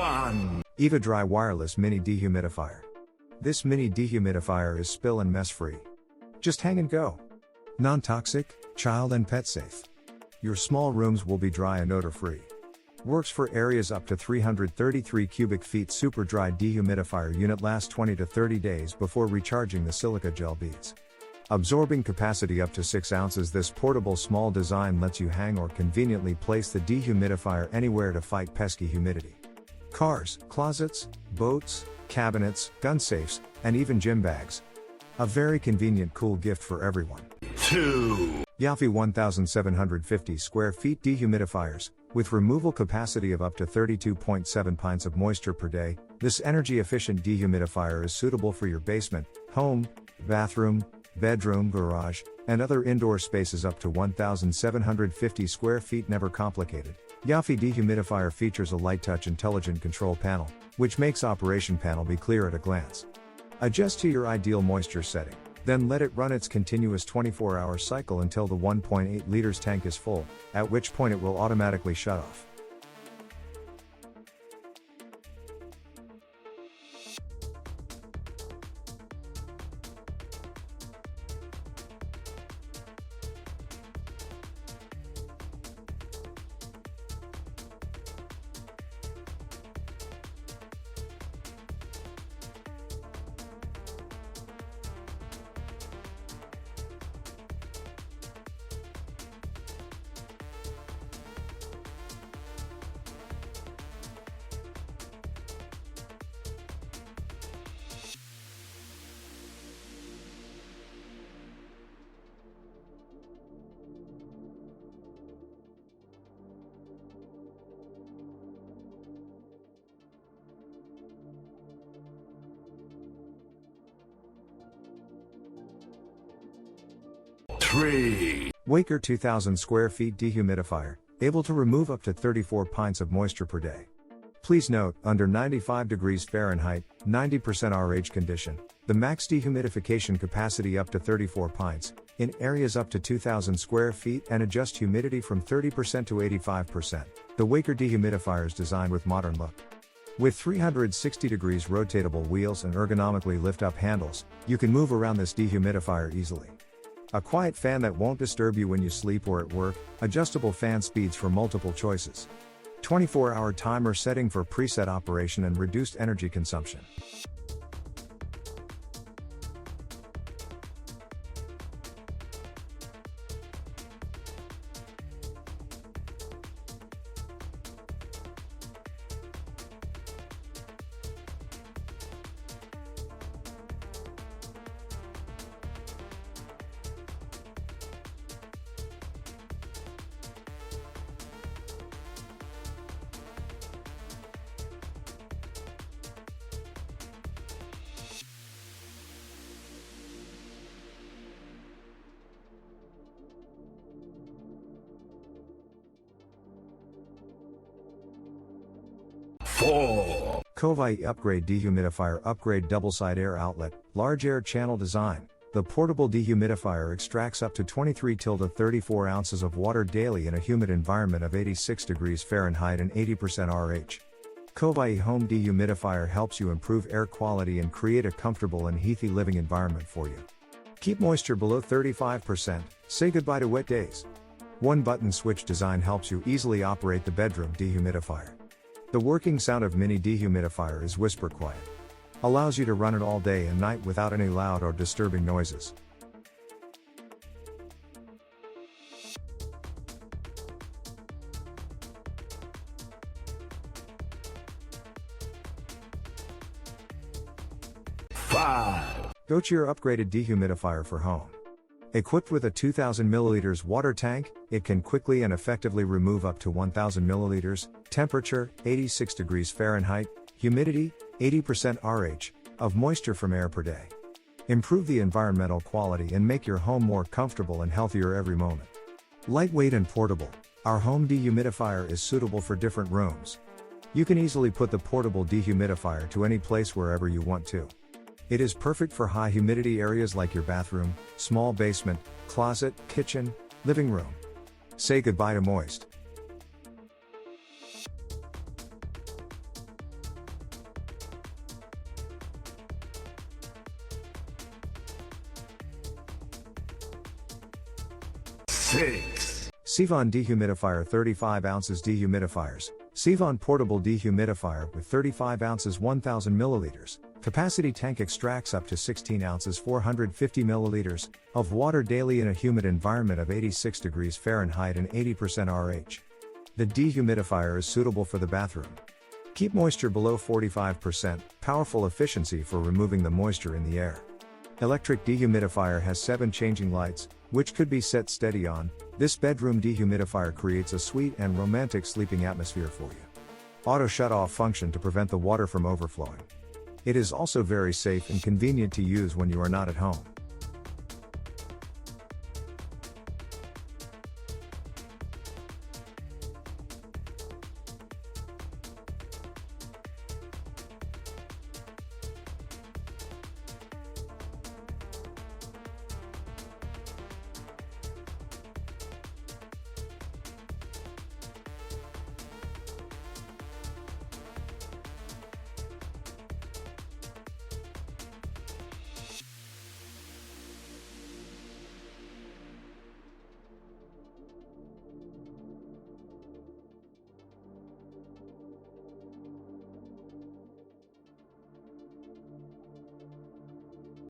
fun! Eva-Dry wireless mini dehumidifier. This mini dehumidifier is spill and mess free. Just hang and go. Non-toxic, child and pet safe. Your small rooms will be dry and odor free. Works for areas up to 333 cubic feet. Super dry dehumidifier unit lasts 20 to 30 days before recharging the silica gel beads. Absorbing capacity up to 6 ounces. This portable small design lets you hang or conveniently place the dehumidifier anywhere to fight pesky humidity. Cars, closets, boats, cabinets, gun safes, and even gym bags. A very convenient cool gift for everyone. 2. Yaufey 1750 square feet dehumidifiers, with removal capacity of up to 32.7 pints of moisture per day. This energy-efficient dehumidifier is suitable for your basement, home, bathroom, bedroom, garage, and other indoor spaces up to 1750 square feet. Never complicated. Yaufey dehumidifier features a light-touch intelligent control panel, which makes operation panel be clear at a glance. Adjust to your ideal moisture setting, then let it run its continuous 24-hour cycle until the 1.8 liters tank is full, at which point it will automatically shut off. Waykar 2000 square feet dehumidifier, able to remove up to 34 pints of moisture per day. Please note, under 95 degrees Fahrenheit, 90% RH condition, the max dehumidification capacity up to 34 pints, in areas up to 2000 square feet, and adjust humidity from 30% to 85%. The Waykar dehumidifier is designed with modern look. With 360 degrees rotatable wheels and ergonomically lift-up handles, you can move around this dehumidifier easily. A quiet fan that won't disturb you when you sleep or at work, adjustable fan speeds for multiple choices. 24-hour timer setting for preset operation and reduced energy consumption. COSVII upgrade dehumidifier upgrade double-side air outlet, large air channel design. The portable dehumidifier extracts up to 23 to 34 ounces of water daily in a humid environment of 86 degrees Fahrenheit and 80% RH. COSVII home dehumidifier helps you improve air quality and create a comfortable and healthy living environment for you. Keep moisture below 35%, say goodbye to wet days. One button switch design helps you easily operate the bedroom dehumidifier. The working sound of mini dehumidifier is whisper quiet. Allows you to run it all day and night without any loud or disturbing noises. Gocheer upgraded dehumidifier for home. Equipped with a 2000 milliliters water tank, it can quickly and effectively remove up to 1000 milliliters, temperature, 86 degrees Fahrenheit, humidity, 80% RH, of moisture from air per day. Improve the environmental quality and make your home more comfortable and healthier every moment. Lightweight and portable, our home dehumidifier is suitable for different rooms. You can easily put the portable dehumidifier to any place wherever you want to. It is perfect for high humidity areas like your bathroom, small basement, closet, kitchen, living room. Say goodbye to moist. 6. SEAVON Dehumidifier 35 ounces Dehumidifiers. SEAVON Portable Dehumidifier with 35 ounces 1000 milliliters. Capacity tank extracts up to 16 ounces 450 milliliters of water daily in a humid environment of 86 degrees Fahrenheit and 80% RH. The dehumidifier is suitable for the bathroom. Keep moisture below 45%, powerful efficiency for removing the moisture in the air. Electric dehumidifier has 7 changing lights, which could be set steady on. This bedroom dehumidifier creates a sweet and romantic sleeping atmosphere for you. Auto shut-off function to prevent the water from overflowing. It is also very safe and convenient to use when you are not at home.